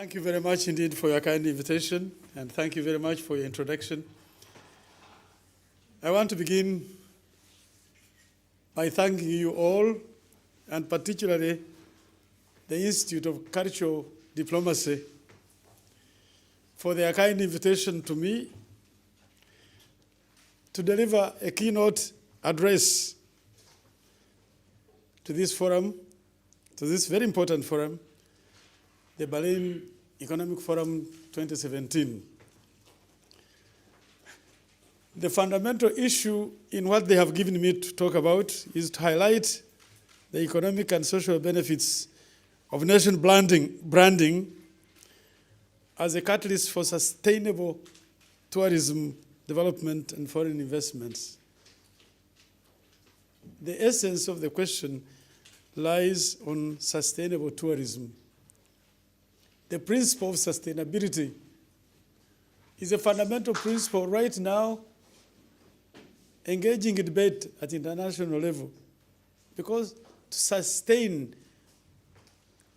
Thank you very much indeed for your kind invitation, and thank you very much for your introduction. I want to begin by thanking you all, and particularly the Institute of Cultural Diplomacy, for their kind invitation to me to deliver a keynote address to this forum, to this very important forum, the Berlin Economic Forum 2017. The fundamental issue in what they have given me to talk about is to highlight the economic and social benefits of nation branding as a catalyst for sustainable tourism development and foreign investments. The essence of the question lies on sustainable tourism. The principle of sustainability is a fundamental principle right now engaging in debate at international level, because to sustain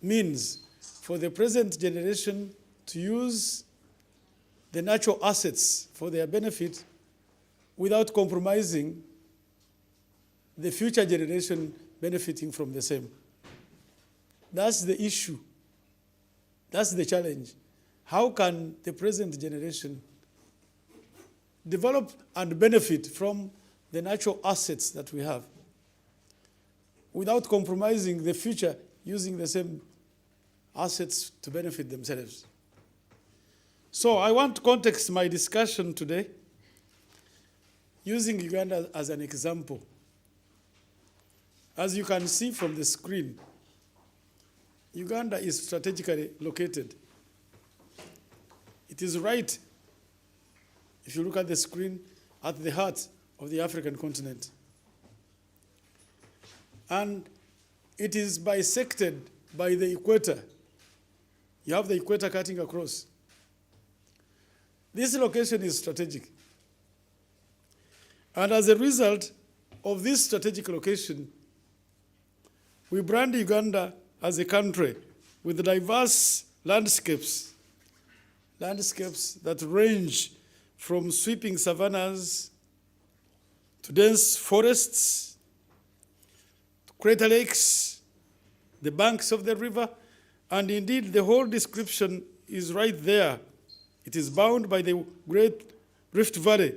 means for the present generation to use the natural assets for their benefit without compromising the future generation benefiting from the same. That's the issue. That's the challenge. How can the present generation develop and benefit from the natural assets that we have without compromising the future using the same assets to benefit themselves? So I want to context my discussion today using Uganda as an example. As you can see from the screen, Uganda is strategically located. It is right, if you look at the screen, at the heart of the African continent. And it is bisected by the equator. You have the equator cutting across. This location is strategic. And as a result of this strategic location, we brand Uganda as a country with diverse landscapes that range from sweeping savannas to dense forests, to crater lakes, the banks of the river, and indeed the whole description is right there. It is bound by the Great Rift Valley,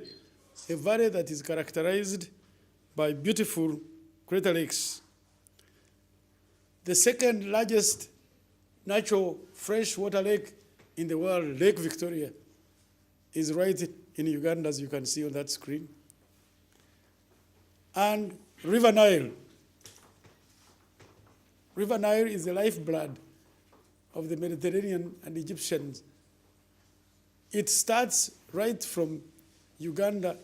a valley that is characterized by beautiful crater lakes. The second largest natural freshwater lake in the world, Lake Victoria, is right in Uganda, as you can see on that screen. And River Nile. River Nile is the lifeblood of the Mediterranean and Egyptians. It starts right from Uganda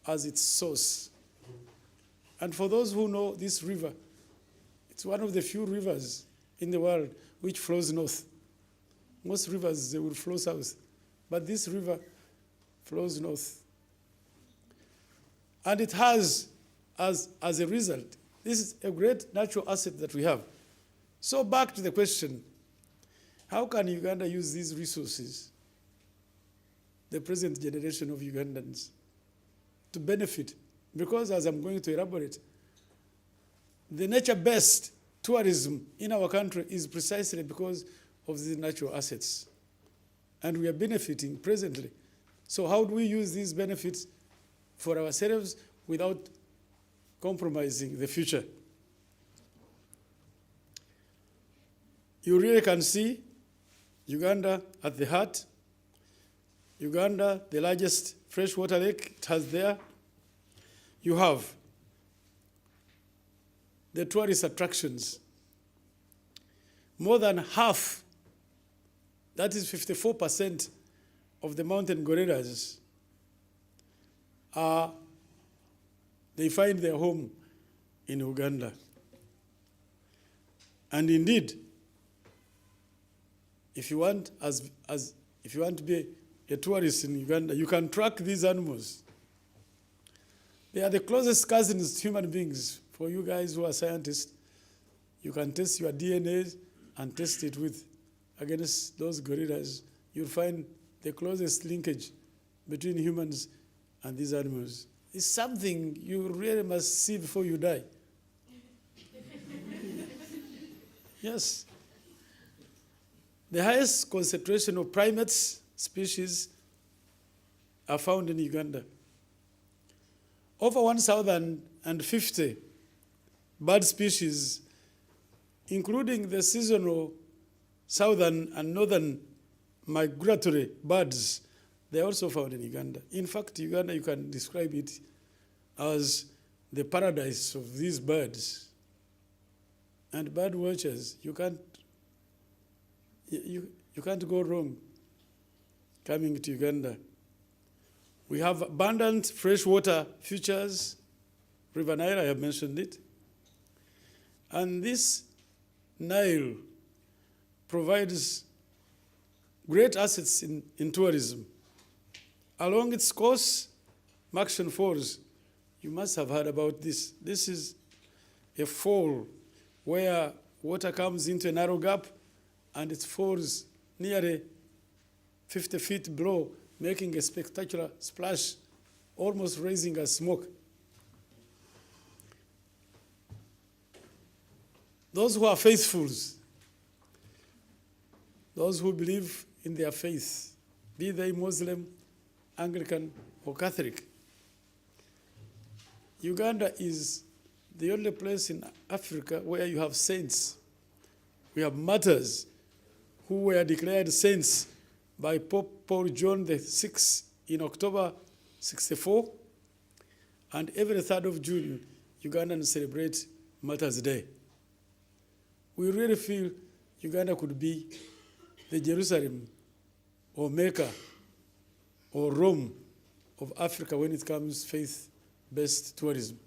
as its source. And for those who know this river, it's one of the few rivers in the world which flows north. Most rivers, they will flow south. But this river flows north. And it has, as a result, this is a great natural asset that we have. So back to the question, how can Uganda use these resources, the present generation of Ugandans, to benefit? Because as I'm going to elaborate, the nature-based tourism in our country is precisely because of these natural assets. And we are benefiting presently. So how do we use these benefits for ourselves without compromising the future? You really can see Uganda at the heart. Uganda, the largest freshwater lake it has there. You have the tourist attractions. More than half, that is 54% of the mountain gorillas, they find their home in Uganda. And indeed, if you want to be a tourist in Uganda, you can track these animals. They are the closest cousins to human beings. For you guys who are scientists, you can test your DNA and test it with against those gorillas, you'll find the closest linkage between humans and these animals. It's something you really must see before you die. Yes. The highest concentration of primates species are found in Uganda. Over 1,050 bird species, including the seasonal southern and northern migratory birds, they are also found in Uganda. In fact, Uganda, you can describe it as the paradise of these birds. And bird watchers, you can't go wrong coming to Uganda. We have abundant freshwater features. River Nile, I have mentioned it. And this Nile provides great assets in tourism. Along its course, Maction Falls, you must have heard about this. This is a fall where water comes into a narrow gap and it falls nearly 50 feet below, making a spectacular splash, almost raising a smoke. Those who are faithfuls, those who believe in their faith, be they Muslim, Anglican, or Catholic, Uganda is the only place in Africa where you have saints. We have martyrs who were declared saints by Pope Paul John VI in October 64. And every 3rd of June, Ugandans celebrate Martyrs' Day. We really feel Uganda could be the Jerusalem or Mecca or Rome of Africa when it comes to faith-based tourism.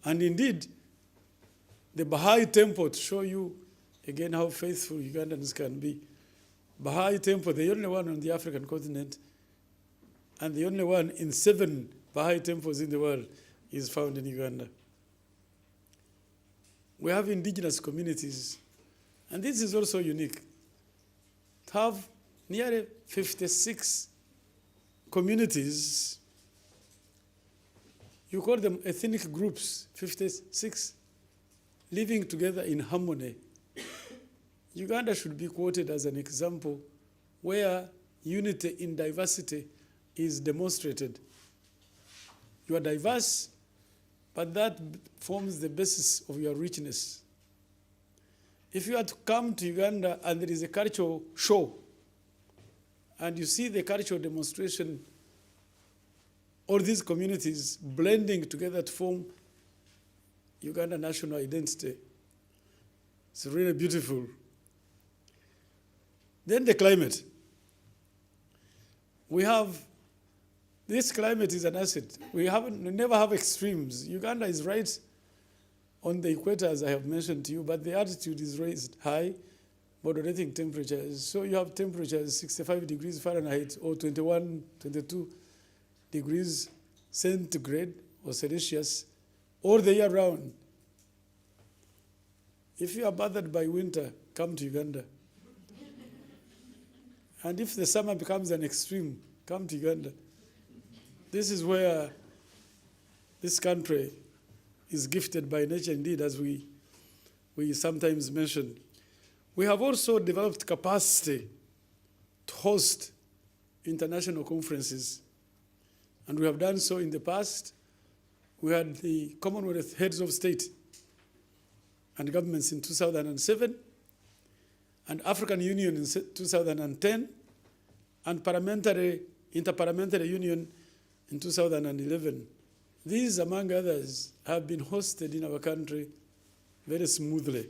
And indeed, the Baha'i Temple, to show you again how faithful Ugandans can be. Baha'i Temple, the only one on the African continent, and the only one in 7 Baha'i temples in the world, is found in Uganda. We have indigenous communities, and this is also unique. To have nearly 56 communities, you call them ethnic groups, 56, living together in harmony. Uganda should be quoted as an example where unity in diversity is demonstrated. You are diverse, but that forms the basis of your richness. If you are to come to Uganda and there is a cultural show, and you see the cultural demonstration, all these communities blending together to form Uganda national identity, it's really beautiful. Then the climate. This climate is an asset. We never have extremes. Uganda is right on the equator, as I have mentioned to you, but the altitude is raised high, moderating temperatures. So you have temperatures 65 degrees Fahrenheit or 21, 22 degrees centigrade or Celsius all the year round. If you are bothered by winter, come to Uganda. And if the summer becomes an extreme, come to Uganda. This is where this country is gifted by nature indeed, as we sometimes mention. We have also developed capacity to host international conferences. And we have done so in the past. We had the Commonwealth Heads of State and Governments in 2007, and African Union in 2010, and Interparliamentary Union in 2011. These, among others, have been hosted in our country very smoothly.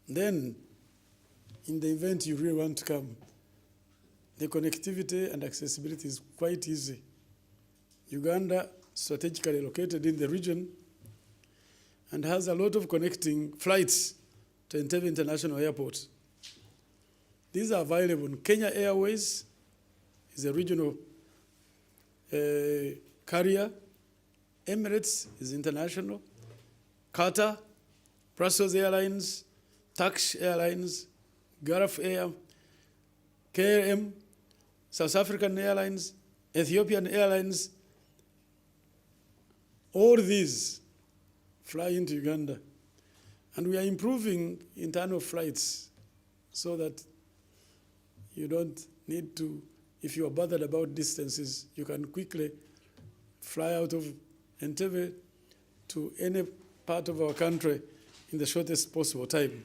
Then, in the event you really want to come, the connectivity and accessibility is quite easy. Uganda, strategically located in the region, and has a lot of connecting flights to Entebbe International Airport. These are available. Kenya Airways is a regional carrier. Emirates is international. Qatar, Brussels Airlines, Turkish Airlines, Gulf Air, KLM, South African Airlines, Ethiopian Airlines, all these fly into Uganda. And we are improving internal flights so that you don't need to, if you are bothered about distances, you can quickly fly out of Entebbe to any part of our country in the shortest possible time.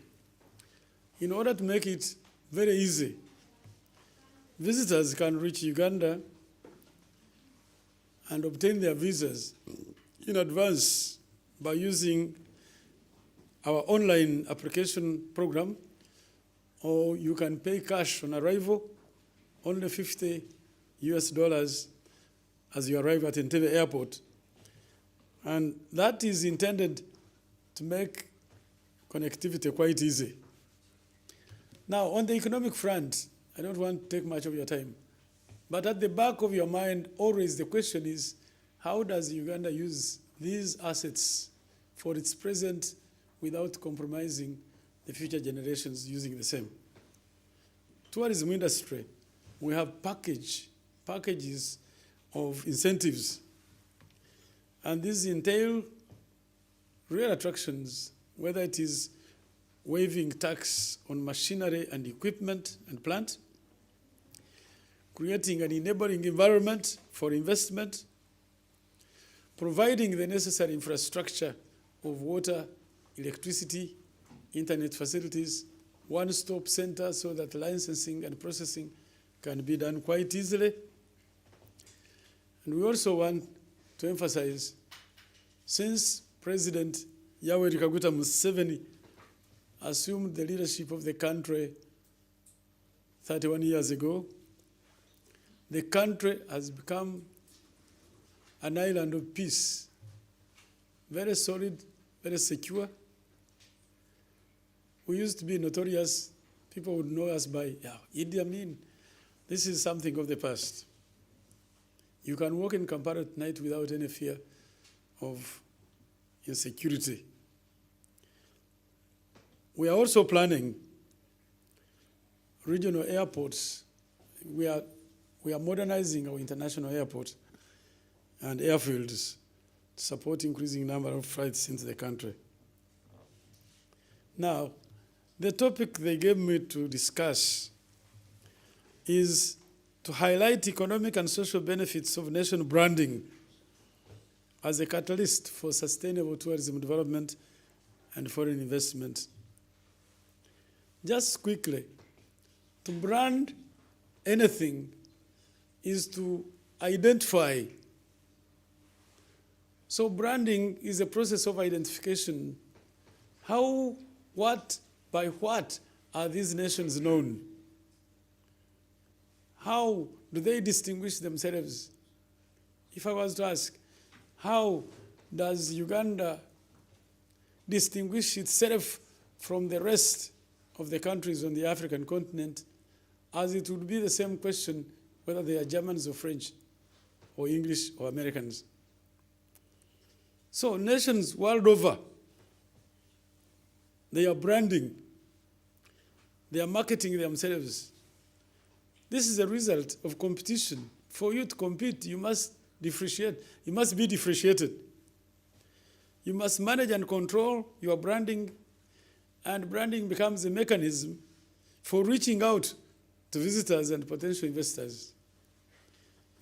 In order to make it very easy, visitors can reach Uganda and obtain their visas in advance by using our online application program, or you can pay cash on arrival, only $50 as you arrive at Entebbe Airport. And that is intended to make connectivity quite easy. Now, on the economic front, I don't want to take much of your time, but at the back of your mind, always the question is, how does Uganda use these assets for its present without compromising the future generations using the same? Tourism industry, we have packages of incentives, and these entail real attractions, whether it is waiving tax on machinery and equipment and plant, creating an enabling environment for investment, providing the necessary infrastructure of water, electricity, internet facilities, one-stop center so that licensing and processing can be done quite easily. And we also want to emphasize, since President Yoweri Kaguta Museveni assumed the leadership of the country 31 years ago, the country has become an island of peace, very solid, very secure. We used to be notorious. People would know us by, Idi Amin. This is something of the past. You can walk in Kampala at night without any fear of insecurity. We are also planning regional airports. We are modernizing our international airport and airfields to support increasing number of flights into the country. Now, the topic they gave me to discuss is to highlight economic and social benefits of nation branding as a catalyst for sustainable tourism development and foreign investment. Just quickly, to brand anything is to identify. So branding is a process of identification. How, what, by what are these nations known? How do they distinguish themselves? If I was to ask, how does Uganda distinguish itself from the rest of the countries on the African continent, as it would be the same question whether they are Germans or French or English or Americans. So nations world over, they are branding, they are marketing themselves. This is a result of competition. For you to compete, you must differentiate. You must be differentiated. You must manage and control your branding, and branding becomes a mechanism for reaching out to visitors and potential investors.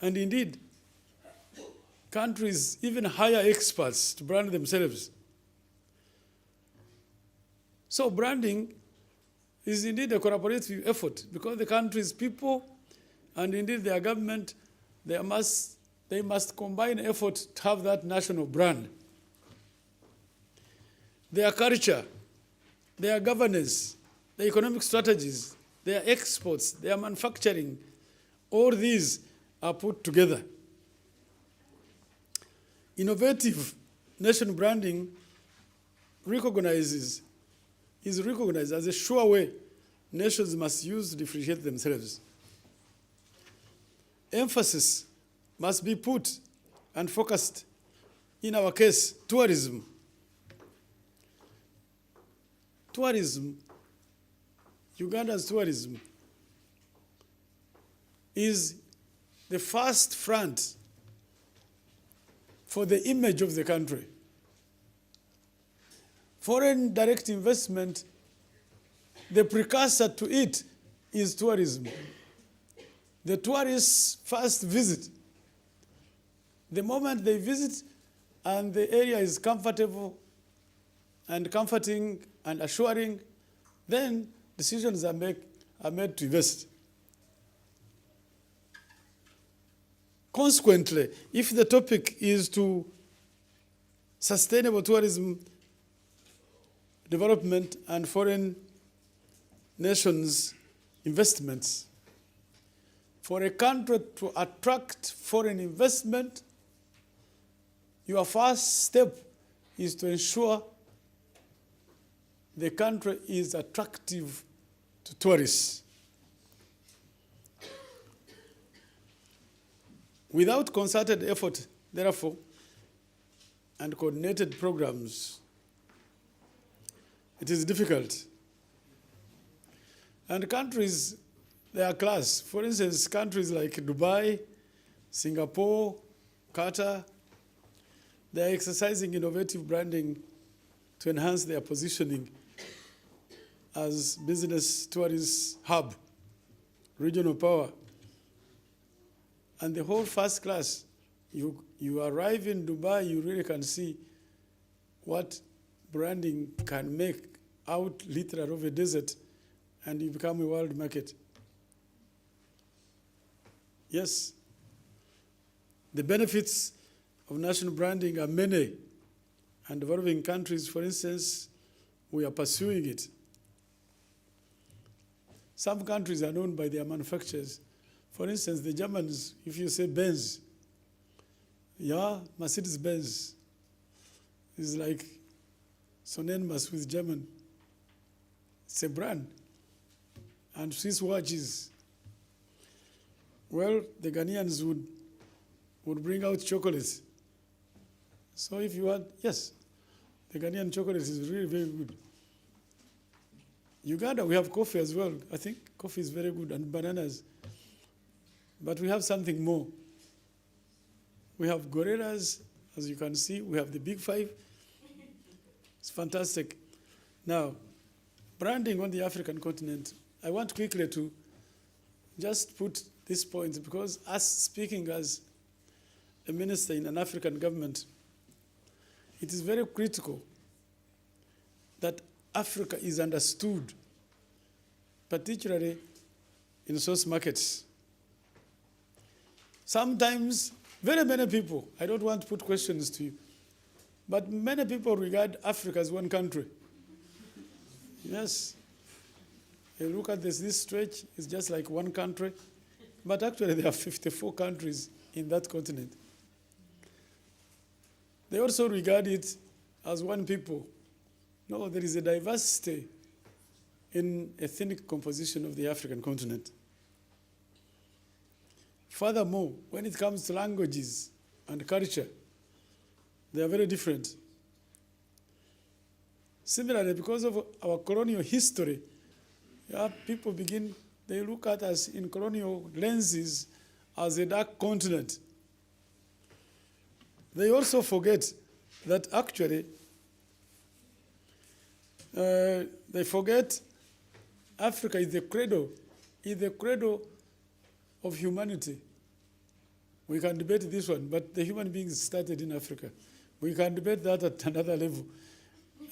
And indeed, countries even hire experts to brand themselves. So branding is indeed a collaborative effort, because the country's people and indeed their government, they must combine effort to have that national brand. Their culture, their governance, their economic strategies, their exports, their manufacturing, all these are put together. Innovative nation branding is recognized as a sure way nations must use to differentiate themselves. Emphasis must be put and focused, in our case, tourism. tourism, Uganda's tourism, is the first front for the image of the country. Foreign direct investment, the precursor to it is tourism. The tourists first visit. The moment they visit and the area is comfortable and comforting and assuring, then decisions are made to invest. Consequently, if the topic is to sustainable tourism development and foreign nations' investments, for a country to attract foreign investment, your first step is to ensure the country is attractive to tourists. Without concerted effort, therefore, and coordinated programs, it is difficult. And countries, they are class. For instance, countries like Dubai, Singapore, Qatar, they are exercising innovative branding to enhance their positioning as business tourist hub, regional power. And the whole first class, you arrive in Dubai, you really can see what branding can make out literally of a desert, and you become a world market. Yes, the benefits of national branding are many, and developing countries, for instance, we are pursuing it. Some countries are known by their manufacturers. For instance, the Germans, if you say Benz, yeah, Mercedes-Benz is like synonymous with German. It's a brand. And Swiss watches. Well, the Ghanaians would bring out chocolates. So if you want, yes, the Ghanaian chocolate is really very good. Uganda, we have coffee as well. I think coffee is very good, and bananas. But we have something more. We have gorillas, as you can see. We have the big five. It's fantastic. Now, branding on the African continent, I want quickly to just put this point, because us speaking as a minister in an African government, it is very critical that Africa is understood, particularly in source markets. Sometimes, very many people, I don't want to put questions to you, but many people regard Africa as one country. Yes. You look at this stretch, it's just like one country, but actually there are 54 countries in that continent. They also regard it as one people. No, there is a diversity in ethnic composition of the African continent. Furthermore, when it comes to languages and culture, they are very different. Similarly, because of our colonial history, people they look at us in colonial lenses as a dark continent. They also forget that actually, they forget Africa is the cradle of humanity. We can debate this one, but the human beings started in Africa. We can debate that at another level.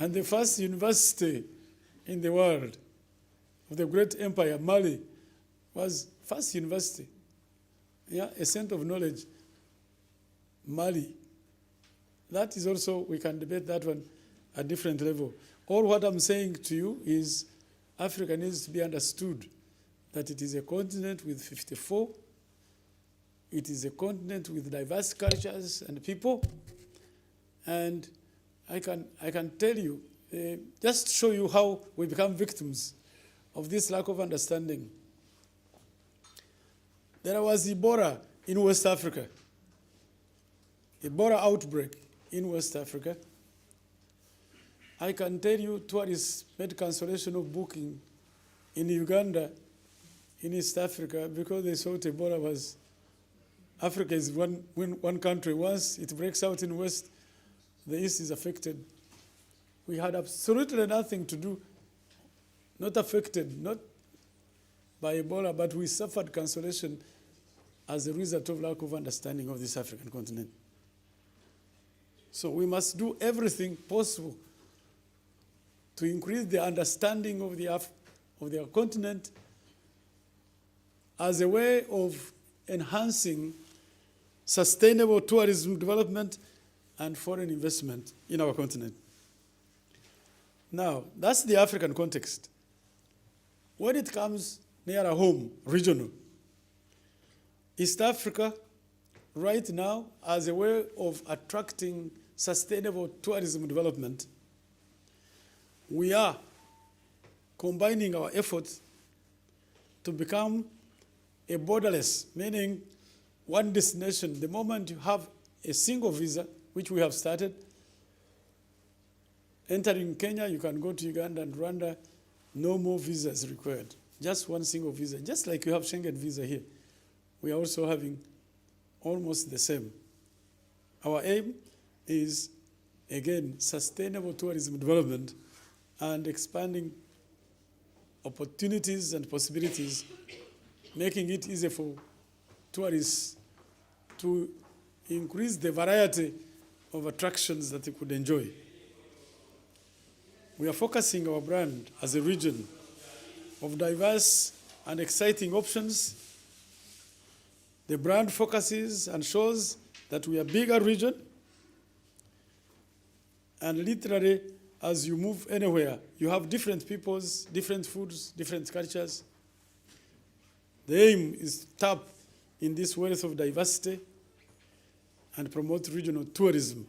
And the first university in the world of the great empire, Mali, was first university. Yeah, a center of knowledge, Mali. That is also, we can debate that one at different level. All what I'm saying to you is Africa needs to be understood that it is a continent with 54. It is a continent with diverse cultures and people. And I can tell you, just show you how we become victims of this lack of understanding. There was Ebola in West Africa. Ebola outbreak in West Africa. I can tell you tourists made cancellation of booking in Uganda, in East Africa, because they thought Ebola was, Africa is one country. Once it breaks out in West, the East is affected. We had absolutely nothing to do, not affected, not by Ebola, but we suffered cancellation as a result of lack of understanding of this African continent. So we must do everything possible to increase the understanding of the continent as a way of enhancing sustainable tourism development and foreign investment in our continent. Now, that's the African context. When it comes nearer home, regional, East Africa, right now, as a way of attracting sustainable tourism development, we are combining our efforts to become a borderless, meaning one destination. The moment you have a single visa, which we have started, entering Kenya, you can go to Uganda and Rwanda, no more visas required. Just one single visa, just like you have Schengen visa here. We are also having almost the same. Our aim is, again, sustainable tourism development and expanding opportunities and possibilities, making it easier for tourists to increase the variety of attractions that they could enjoy. We are focusing our brand as a region of diverse and exciting options. The brand focuses and shows that we are a bigger region, and literally, as you move anywhere, you have different peoples, different foods, different cultures. The aim is to tap in this wealth of diversity and promote regional tourism.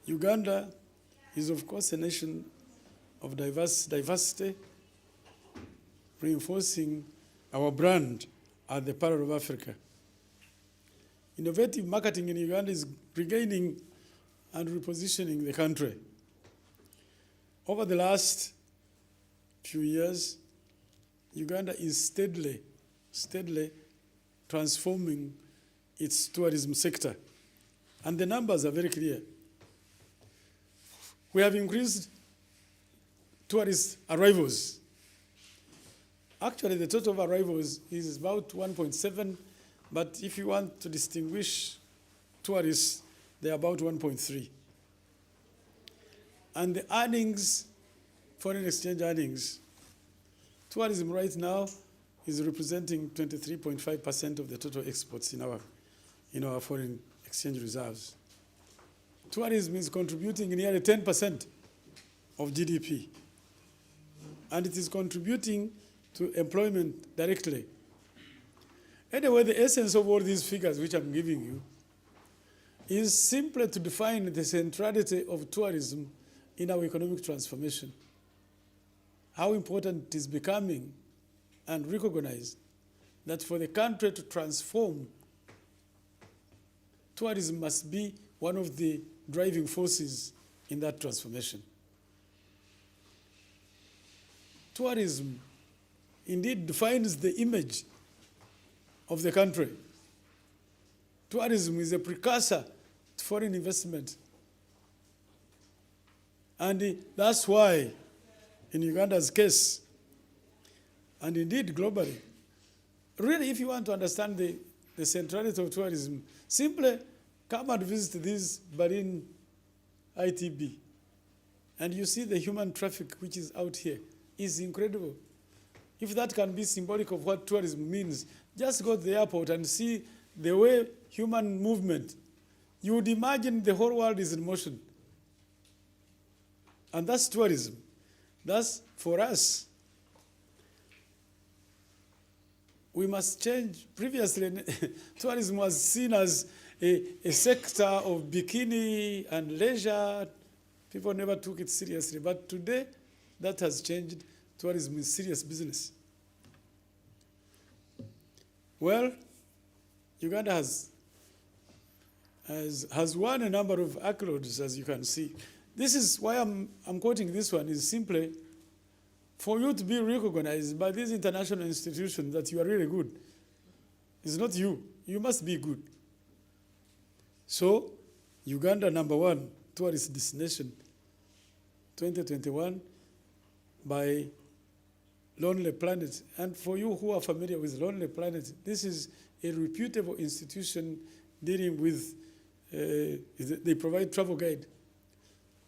Uganda is, of course, a nation of diversity, reinforcing our brand at the Pearl of Africa. Innovative marketing in Uganda is regaining and repositioning the country. Over the last few years, Uganda is steadily transforming its tourism sector. And the numbers are very clear. We have increased tourist arrivals. Actually, the total of arrivals is about 1.7, but if you want to distinguish tourists, they're about 1.3. And the earnings, foreign exchange earnings, tourism right now is representing 23.5% of the total exports in our foreign exchange reserves. Tourism is contributing nearly 10% of GDP, and it is contributing to employment directly. Anyway, the essence of all these figures which I'm giving you is simply to define the centrality of tourism in our economic transformation, how important it is becoming, and recognize that for the country to transform, tourism must be one of the driving forces in that transformation. Tourism indeed defines the image of the country. Tourism is a precursor to foreign investment. And that's why, in Uganda's case, and indeed globally, really, if you want to understand the centrality of tourism, simply come and visit this Berlin ITB, and you see the human traffic which is out here is incredible. If that can be symbolic of what tourism means, just go to the airport and see the way human movement. You would imagine the whole world is in motion. And that's tourism. That's for us. We must change. Previously, tourism was seen as a sector of bikini and leisure. People never took it seriously. But today, that has changed. Tourism is serious business. Well, Uganda has won a number of accolades, as you can see. This is why I'm quoting this one, is simply for you to be recognized by these international institutions that you are really good. It's not you. You must be good. So, Uganda #1 tourist destination 2021 by Lonely Planet. And for you who are familiar with Lonely Planet, this is a reputable institution dealing with, they provide travel guide.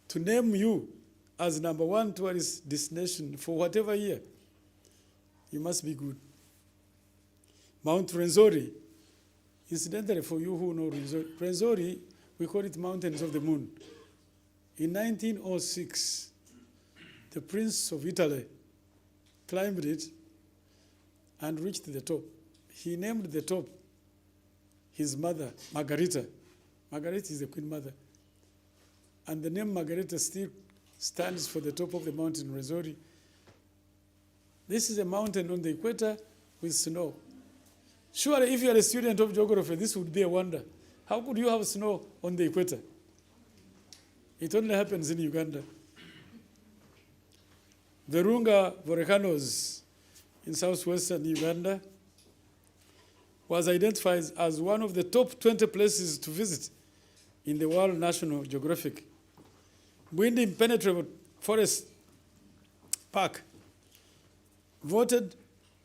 To name you as #1 tourist destination for whatever year, you must be good. Mount Rwenzori, incidentally, for you who know Rwenzori, we call it Mountains of the Moon. In 1906, the Prince of Italy climbed it and reached the top. He named the top his mother, Margarita. Margarita is the Queen Mother. And the name Margarita still stands for the top of the mountain, Rwenzori. This is a mountain on the equator with snow. Surely, if you are a student of geography, this would be a wonder. How could you have snow on the equator? It only happens in Uganda. Virunga volcanoes in southwestern Uganda was identified as one of the top 20 places to visit in the World National Geographic. Wind Impenetrable Forest Park, voted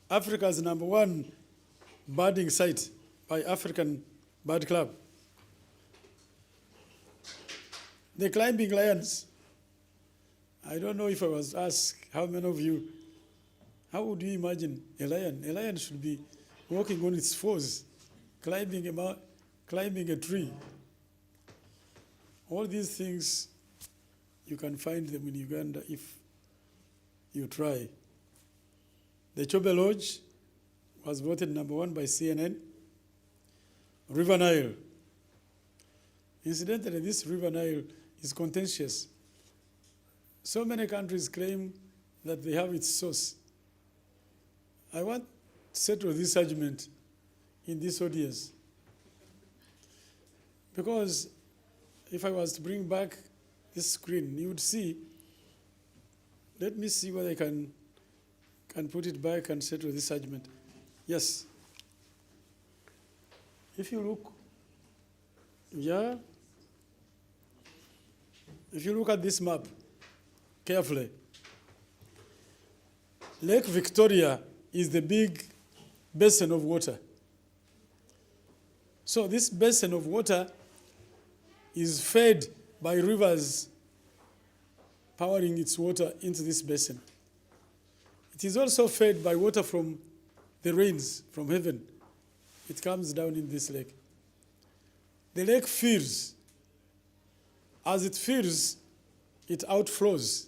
Africa's #1 birding site by African Bird Club. The climbing lions. I don't know if I was asked how many of you, how would you imagine a lion? A lion should be walking on its fours, climbing a tree. All these things, you can find them in Uganda if you try. The Chobe Lodge was voted #1 by CNN. River Nile. Incidentally, this River Nile is contentious. So many countries claim that they have its source. I want to settle this argument in this audience. Because if I was to bring back this screen, you would see, let me see whether I can put it back and settle this argument. Yes. If you look, yeah, if you look at this map carefully, Lake Victoria is the big basin of water. So this basin of water is fed by rivers powering its water into this basin. It is also fed by water from the rains from heaven. It comes down in this lake. The lake fills. As it fills, it outflows.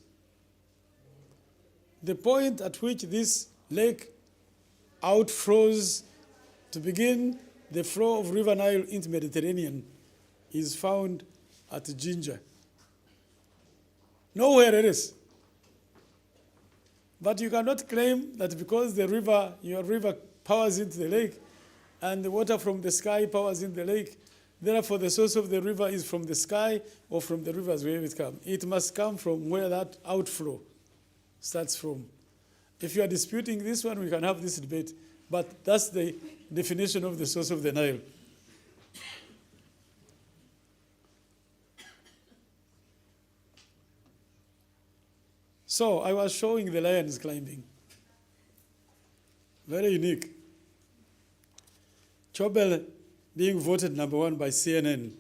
The point at which this lake outflows to begin the flow of River Nile into Mediterranean is found at Jinja. Nowhere else. But you cannot claim that because the river, your river powers into the lake and the water from the sky powers in the lake, therefore the source of the river is from the sky or from the rivers where it comes. It must come from where that outflow starts from. If you are disputing this one, we can have this debate. But that's the definition of the source of the Nile. So I was showing the lions climbing. Very unique. Chobel being voted #1 by CNN.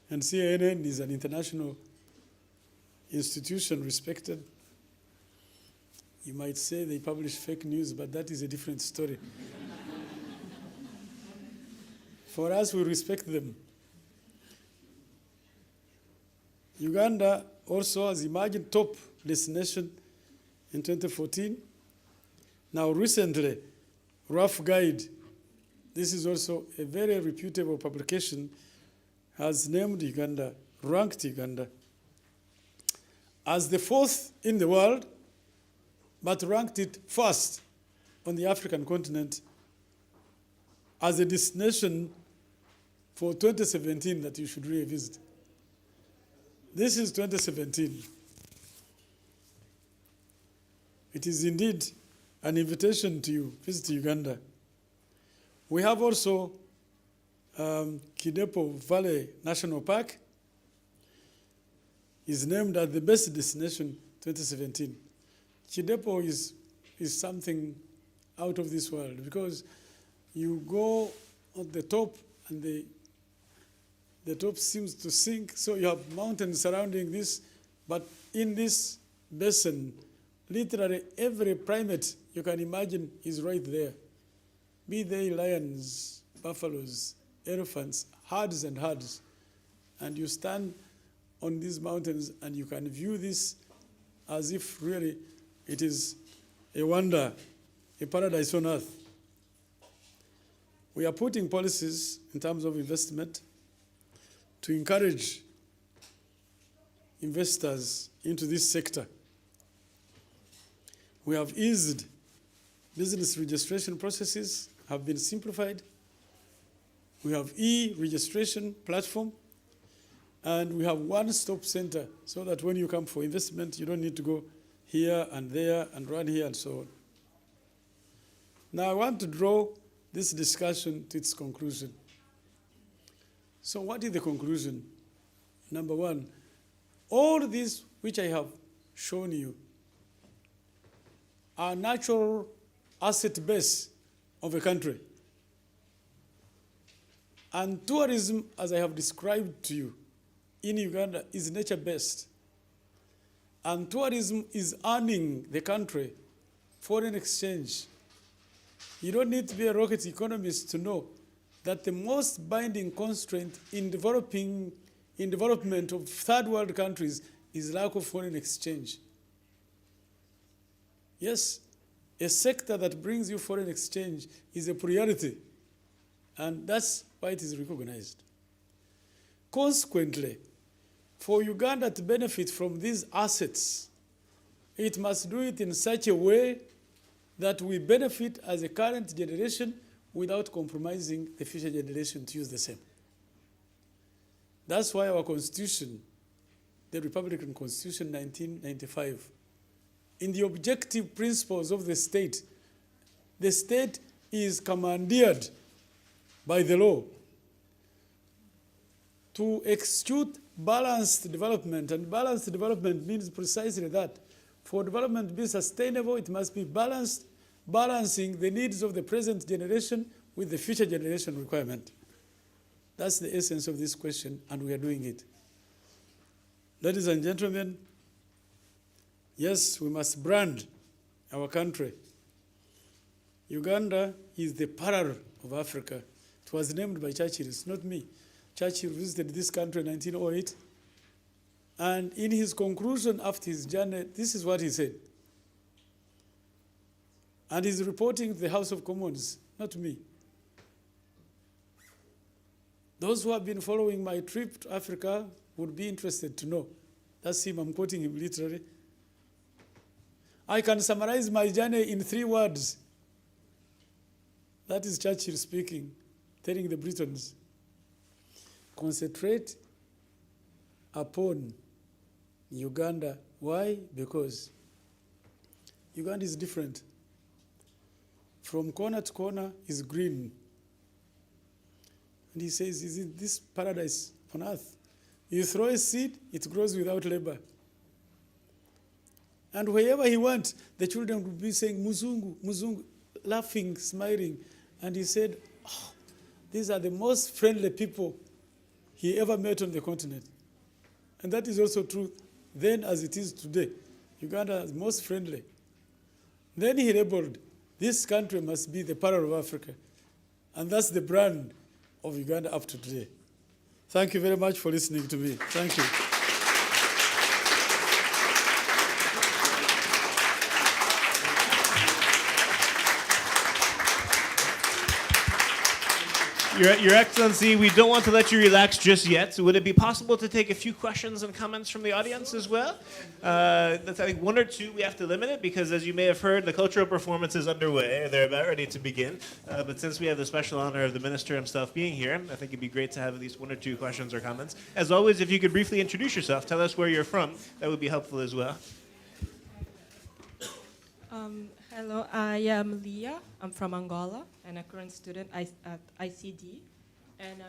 And CNN is an international institution respected. You might say they publish fake news, but that is a different story. For us, we respect them. Uganda also has emerged top destination in 2014. Now recently, Rough Guide, this is also a very reputable publication, has named Uganda, ranked Uganda as the 4th in the world, but ranked it first on the African continent as a destination for 2017 that you should really visit. This is 2017. It is indeed an invitation to you, visit Uganda. We have also Kidepo Valley National Park is named as the best destination 2017. Kidepo is something out of this world because you go on the top and the top seems to sink, so you have mountains surrounding this, but in this basin, literally every primate you can imagine is right there. Be they lions, buffaloes, elephants, herds and herds. And you stand on these mountains and you can view this as if really it is a wonder, a paradise on earth. We are putting policies in terms of investment to encourage investors into this sector. We have eased business registration processes, have been simplified. We have e-registration platform, and we have one-stop center so that when you come for investment, you don't need to go here and there and run here and so on. Now I want to draw this discussion to its conclusion. So what is the conclusion? Number one, all these which I have shown you are natural asset base of a country. And tourism, as I have described to you, in Uganda is nature-based. And tourism is earning the country foreign exchange. You don't need to be a rocket economist to know that the most binding constraint in development of third world countries is lack of foreign exchange. Yes, a sector that brings you foreign exchange is a priority, and that's why it is recognized. Consequently, for Uganda to benefit from these assets, it must do it in such a way that we benefit as a current generation without compromising the future generation to use the same. That's why our constitution, the Republican Constitution 1995, in the objective principles of the state is commandeered by the law to execute balanced development, and balanced development means precisely that. For development to be sustainable, it must be balanced, balancing the needs of the present generation with the future generation requirement. That's the essence of this question, and we are doing it. Ladies and gentlemen, yes, we must brand our country. Uganda is the parallel of Africa. It was named by Churchill, it's not me. Churchill visited this country in 1908, and in his conclusion after his journey, this is what he said. And he's reporting to the House of Commons, not me. Those who have been following my trip to Africa would be interested to know. That's him, I'm quoting him literally. I can summarize my journey in 3 words. That is Churchill speaking, telling the Britons, concentrate upon Uganda. Why? Because Uganda is different. From corner to corner is green. And he says, is it this paradise on earth? You throw a seed, it grows without labor. And wherever he went, the children would be saying, Muzungu, Muzungu, laughing, smiling. And he said, oh, these are the most friendly people he ever met on the continent. And that is also true then as it is today. Uganda is most friendly. Then he labeled, this country must be the parallel of Africa. And that's the brand of Uganda up to today. Thank you very much for listening to me. Thank you. Your Excellency, we don't want to let you relax just yet. Would it be possible to take a few questions and comments from the audience as well? That's, I think, one or two. We have to limit it because, as you may have heard, the cultural performance is underway. They're about ready to begin. But since we have the special honor of the minister himself being here, I think it'd be great to have at least one or two questions or comments. As always, if you could briefly introduce yourself, tell us where you're from, that would be helpful as well. Hello, I am Leah. I'm from Angola and a current student at ICD. And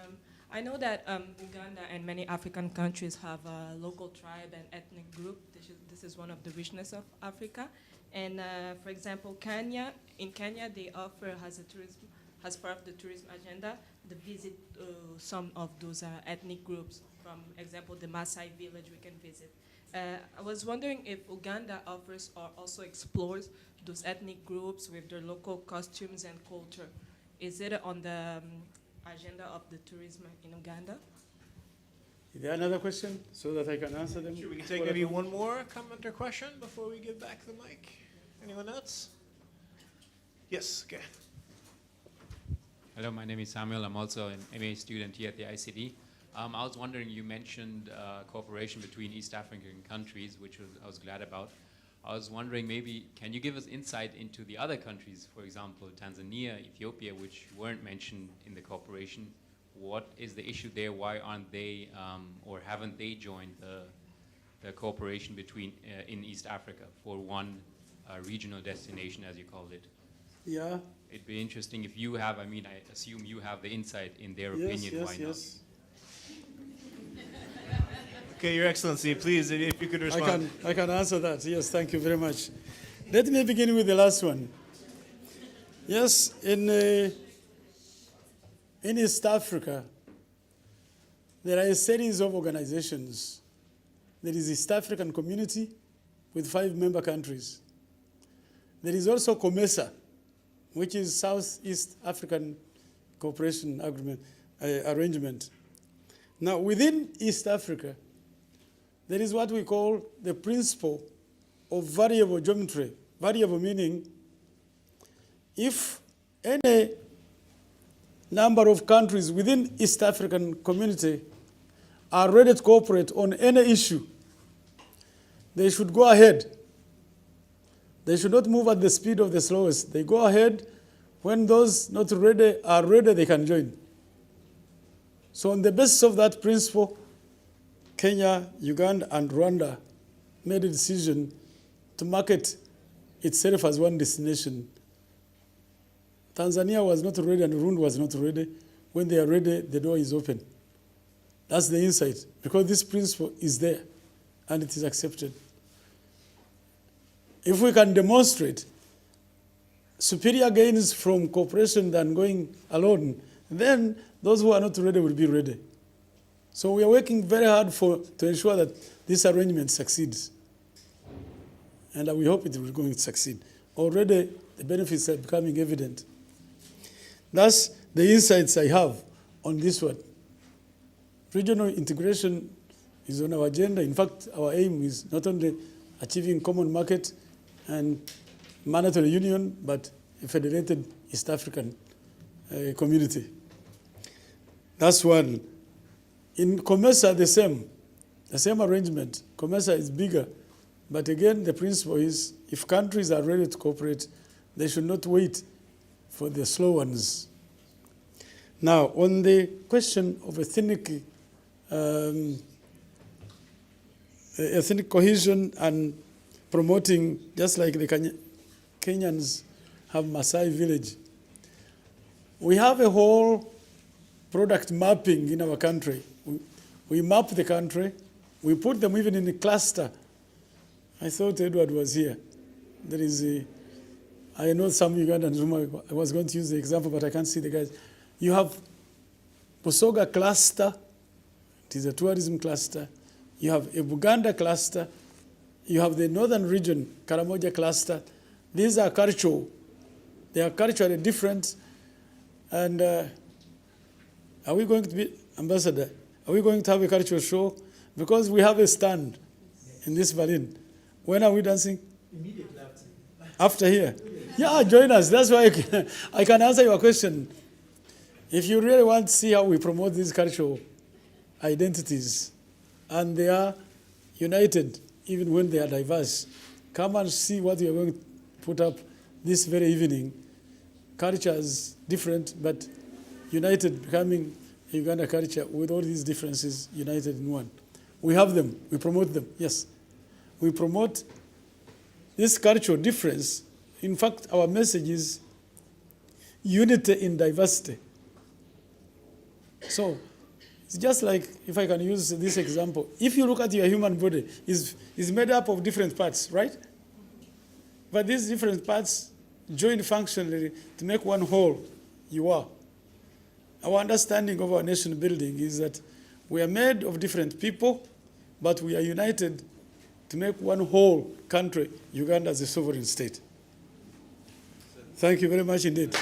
I know that Uganda and many African countries have a local tribe and ethnic group. This is one of the richness of Africa. And for example, in Kenya, they offer as part of the tourism agenda, the visit some of those ethnic groups. From example, the Maasai village we can visit. I was wondering if Uganda offers or also explores those ethnic groups with their local costumes and culture. Is it on the agenda of the tourism in Uganda? Is there another question so that I can answer them? Sure, we can take maybe one more comment or question before we give back the mic. Anyone else? Yes, okay. Hello, my name is Samuel. I'm also an MA student here at the ICD. I was wondering, you mentioned cooperation between East African countries, which I was glad about. I was wondering, maybe, can you give us insight into the other countries, for example, Tanzania, Ethiopia, which weren't mentioned in the cooperation? What is the issue there? Why aren't they, or haven't they joined the cooperation between in East Africa for one regional destination, as you called it? Yeah. It'd be interesting if you have, I mean, I assume you have the insight in their Yes, opinion, yes, why yes. Okay, Your Excellency, please, if you could respond. I can answer that. Yes, thank you very much. Let me begin with the last one. Yes, in East Africa, there are a series of organizations. There is East African Community with 5 member countries. There is also COMESA, which is Southeast African Cooperation Arrangement. Now, within East Africa, there is what we call the principle of variable geometry. Variable meaning if any number of countries within East African community are ready to cooperate on any issue, they should go ahead. They should not move at the speed of the slowest. They go ahead. When those not ready are ready, they can join. So on the basis of that principle, Kenya, Uganda, and Rwanda made a decision to market itself as one destination. Tanzania was not ready and Burundi was not ready. When they are ready, the door is open. That's the insight, because this principle is there and it is accepted. If we can demonstrate superior gains from cooperation than going alone, then those who are not ready will be ready. So we are working very hard to ensure that this arrangement succeeds. And we hope it will going to succeed. Already, the benefits are becoming evident. That's the insights I have on this one. Regional integration is on our agenda. In fact, our aim is not only achieving common market and monetary union, but a federated East African community. That's one. In COMESA, the same arrangement. COMESA is bigger, but again, the principle is if countries are ready to cooperate, they should not wait for the slow ones. Now, on the question of ethnic cohesion and promoting, just like the Kenyans have Maasai village, we have a whole product mapping in our country. We map the country. We put them even in a cluster. I thought Edward was here. There is I know some Ugandans whom I was going to use the example, but I can't see the guys. You have Busoga cluster. It is a tourism cluster. You have a Buganda cluster. You have the northern region, Karamoja cluster. These are cultural. They are culturally different. And are we going to be, Ambassador, are we going to have a cultural show? Because we have a stand in this Berlin. When are we dancing? Immediately after here? Yeah, join us. That's why I can answer your question. If you really want to see how we promote these cultural identities, and they are united even when they are diverse, come and see what we are going to put up this very evening. Cultures different, but united, becoming a Uganda culture with all these differences united in one. We have them, we promote them, yes. We promote this cultural difference. In fact, our message is unity in diversity. So, it's just like, if I can use this example, if you look at your human body, it's made up of different parts, right? But these different parts join functionally to make one whole you are. Our understanding of our nation building is that we are made of different people, but we are united to make one whole country, Uganda, as a sovereign state. Thank you very much indeed.